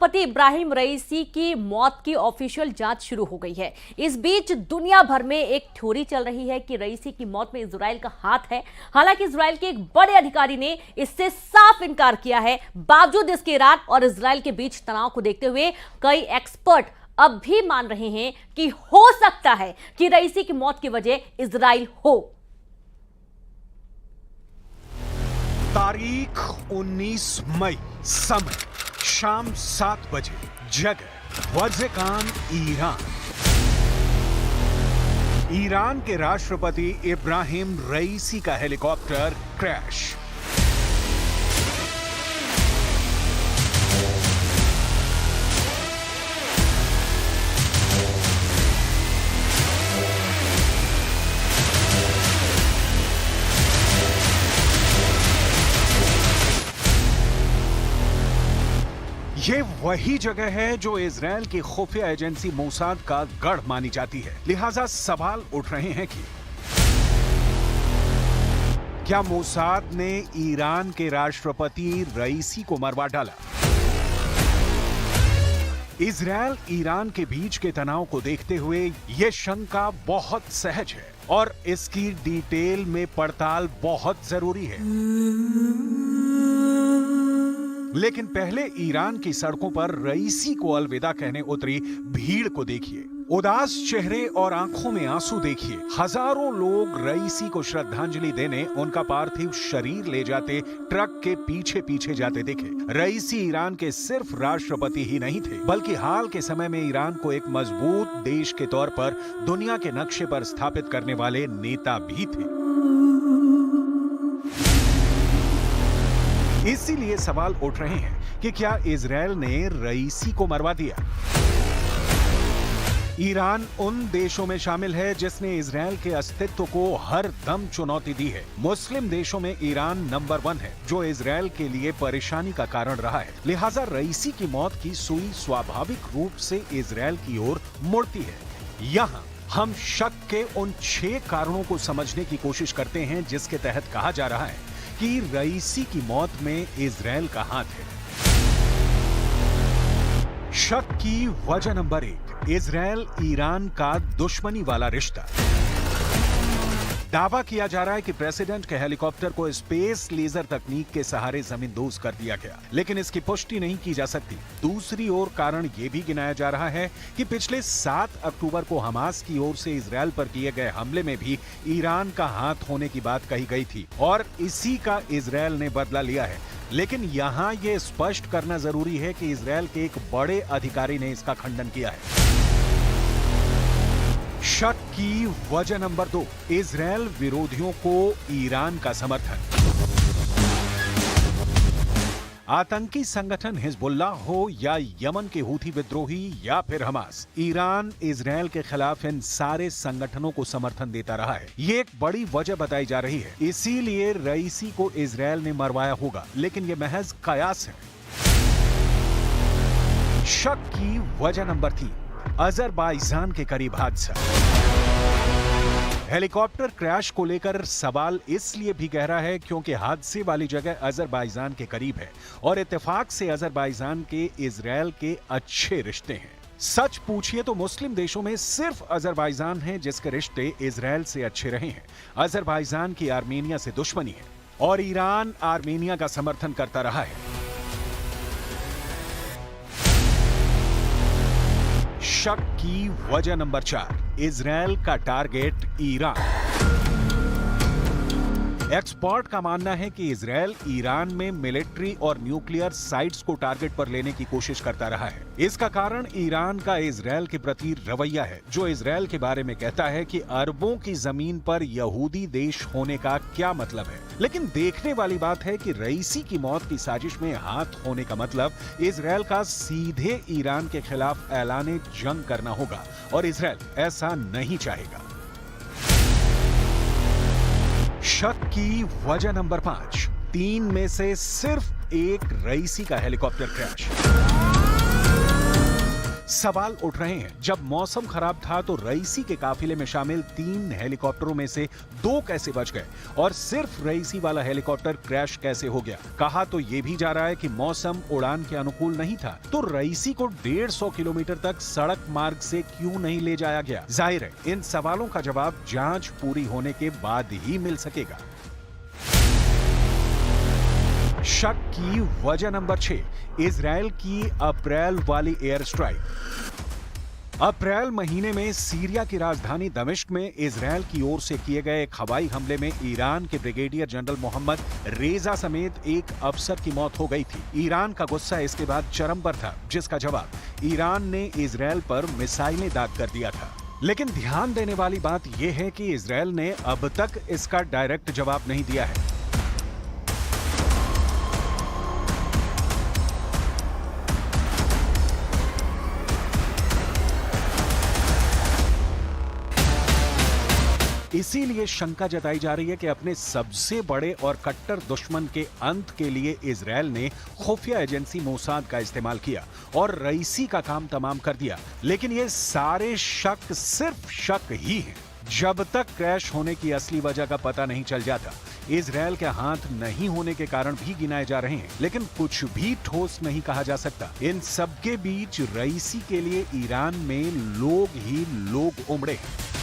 पति इब्राहिम रईसी की मौत की ऑफिशियल जांच शुरू हो गई है। इस बीच दुनिया भर में एक थ्योरी चल रही है कि रईसी की मौत में इजराइल का हाथ है। हालांकि इजराइल के एक बड़े अधिकारी ने इससे साफ इनकार किया है। बावजूद इसके ईरान और इजराइल के बीच तनाव को देखते हुए कई एक्सपर्ट अब भी मान रहे हैं कि हो सकता है कि रईसी की मौत की वजह इजराइल हो। तारीख 19 मई, समय शाम 7 बजे, जगह वज़ेकान, ईरान। ईरान के राष्ट्रपति इब्राहिम रईसी का हेलीकॉप्टर क्रैश। ये वही जगह है जो इजराइल की खुफिया एजेंसी मोसाद का गढ़ मानी जाती है। लिहाजा सवाल उठ रहे हैं कि क्या मोसाद ने ईरान के राष्ट्रपति रईसी को मरवा डाला? इजराइल ईरान के बीच के तनाव को देखते हुए यह शंका बहुत सहज है और इसकी डिटेल में पड़ताल बहुत जरूरी है। लेकिन पहले ईरान की सड़कों पर रईसी को अलविदा कहने उतरी भीड़ को देखिए। उदास चेहरे और आंखों में आंसू देखिए। हजारों लोग रईसी को श्रद्धांजलि देने उनका पार्थिव शरीर ले जाते ट्रक के पीछे पीछे जाते देखे। रईसी ईरान के सिर्फ राष्ट्रपति ही नहीं थे, बल्कि हाल के समय में ईरान को एक मजबूत देश के तौर पर दुनिया के नक्शे पर स्थापित करने वाले नेता भी थे। इसीलिए सवाल उठ रहे हैं कि क्या इजराइल ने रईसी को मरवा दिया? ईरान उन देशों में शामिल है जिसने इजराइल के अस्तित्व को हर दम चुनौती दी है। मुस्लिम देशों में ईरान नंबर 1 है, जो इजराइल के लिए परेशानी का कारण रहा है। लिहाजा रईसी की मौत की सुई स्वाभाविक रूप से इजराइल की ओर मुड़ती है। यहाँ हम शक के उन 6 कारणों को समझने की कोशिश करते हैं जिसके तहत कहा जा रहा है कि रईसी की मौत में इजराइल का हाथ है। शक की वजह नंबर 1, इजराइल ईरान का दुश्मनी वाला रिश्ता। दावा किया जा रहा है कि प्रेसिडेंट के हेलीकॉप्टर को स्पेस लेजर तकनीक के सहारे जमींदोज कर दिया गया, लेकिन इसकी पुष्टि नहीं की जा सकती। दूसरी ओर कारण यह भी गिनाया जा रहा है कि पिछले 7 अक्टूबर को हमास की ओर से इजराइल पर किए गए हमले में भी ईरान का हाथ होने की बात कही गई थी और इसी का इजराइल ने बदला लिया है। लेकिन यहाँ यह स्पष्ट करना जरूरी है कि इजराइल के एक बड़े अधिकारी ने इसका खंडन किया है। शक की वजह नंबर 2, इजराइल विरोधियों को ईरान का समर्थन। आतंकी संगठन हिजबुल्लाह हो या यमन के हूथी विद्रोही या फिर हमास, ईरान इजराइल के खिलाफ इन सारे संगठनों को समर्थन देता रहा है। ये एक बड़ी वजह बताई जा रही है। इसीलिए रईसी को इजराइल ने मरवाया होगा, लेकिन ये महज कयास है। शक की वजह नंबर 3, अजरबैजान के करीब हादसा। हेलीकॉप्टर क्रैश को लेकर सवाल इसलिए भी गहरा है क्योंकि हादसे वाली जगह अजरबैजान के करीब है और इत्तेफाक से अजरबैजान के इजराइल के अच्छे रिश्ते हैं। सच पूछिए तो मुस्लिम देशों में सिर्फ अजरबैजान है जिसके रिश्ते इजराइल से अच्छे रहे हैं। अजरबैजान की आर्मेनिया से दुश्मनी है और ईरान आर्मेनिया का समर्थन करता रहा है। शक की वजह नंबर 4, इजराइल का टारगेट ईरान। एक्सपर्ट का मानना है कि इजराइल ईरान में मिलिट्री और न्यूक्लियर साइट्स को टारगेट पर लेने की कोशिश करता रहा है। इसका कारण ईरान का इजराइल के प्रति रवैया है, जो इजराइल के बारे में कहता है कि अरबों की जमीन पर यहूदी देश होने का क्या मतलब है। लेकिन देखने वाली बात है कि रईसी की मौत की साजिश में हाथ होने का मतलब इजराइल का सीधे ईरान के खिलाफ ऐलाने जंग करना होगा और इजराइल ऐसा नहीं चाहेगा। शक की वजह नंबर 5, 3 में से सिर्फ एक रईसी का हेलीकॉप्टर क्रैश। सवाल उठ रहे हैं, जब मौसम खराब था तो रईसी के काफिले में शामिल 3 हेलीकॉप्टरों में से 2 कैसे बच गए और सिर्फ रईसी वाला हेलीकॉप्टर क्रैश कैसे हो गया। कहा तो ये भी जा रहा है कि मौसम उड़ान के अनुकूल नहीं था, तो रईसी को 150 किलोमीटर तक सड़क मार्ग से क्यों नहीं ले जाया गया। जाहिर है इन सवालों का जवाब जांच पूरी होने के बाद ही मिल सकेगा। शक की वजह नंबर 6, इजराइल की अप्रैल वाली एयर स्ट्राइक। अप्रैल महीने में सीरिया की राजधानी दमिश्क में इजराइल की ओर से किए गए एक हवाई हमले में ईरान के ब्रिगेडियर जनरल मोहम्मद रेजा समेत एक अफसर की मौत हो गई थी। ईरान का गुस्सा इसके बाद चरम पर था, जिसका जवाब ईरान ने इजराइल पर मिसाइलें दाग कर दिया था। लेकिन ध्यान देने वाली बात यह है कि इजराइल ने अब तक इसका डायरेक्ट जवाब नहीं दिया है। इसीलिए शंका जताई जा रही है कि अपने सबसे बड़े और कट्टर दुश्मन के अंत के लिए इजराइल ने खुफिया एजेंसी मोसाद का इस्तेमाल किया और रईसी का काम तमाम कर दिया। लेकिन ये सारे शक सिर्फ शक ही हैं। जब तक क्रैश होने की असली वजह का पता नहीं चल जाता, इजराइल के हाथ नहीं होने के कारण भी गिनाए जा रहे हैं, लेकिन कुछ भी ठोस नहीं कहा जा सकता। इन सबके बीच रईसी के लिए ईरान में लोग ही लोग उमड़े हैं।